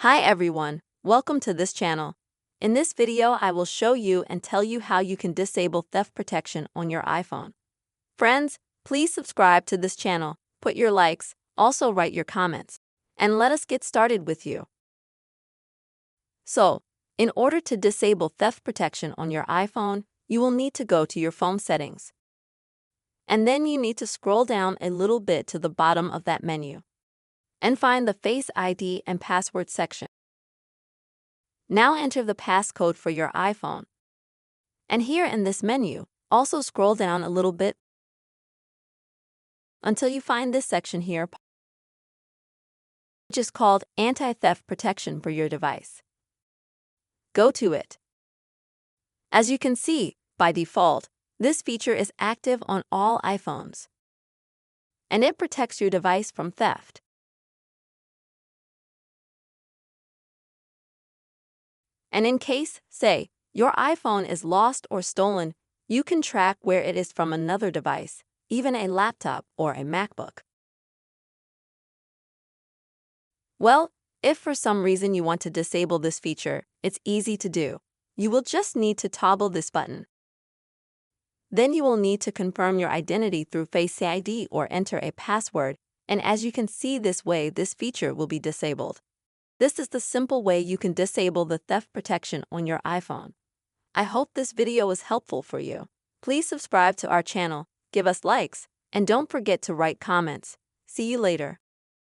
Hi everyone, welcome to this channel. In this video, I will show you and tell you how you can disable theft protection on your iPhone. Friends, please subscribe to this channel, put your likes, also write your comments, and let us get started with you. So, in order to disable theft protection on your iPhone, you will need to go to your phone settings. And then you need to scroll down a little bit to the bottom of that menu and find the Face ID and Password section. Now enter the passcode for your iPhone. And here in this menu, also scroll down a little bit until you find this section here, which is called Anti-Theft Protection for your device. Go to it. As you can see, by default, this feature is active on all iPhones, and it protects your device from theft. And in case, say, your iPhone is lost or stolen, you can track where it is from another device, even a laptop or a MacBook. Well, if for some reason you want to disable this feature, it's easy to do. You will just need to toggle this button. Then you will need to confirm your identity through Face ID or enter a password, and as you can see this way, this feature will be disabled. This is the simple way you can disable the theft protection on your iPhone. I hope this video was helpful for you. Please subscribe to our channel, give us likes, and don't forget to write comments. See you later.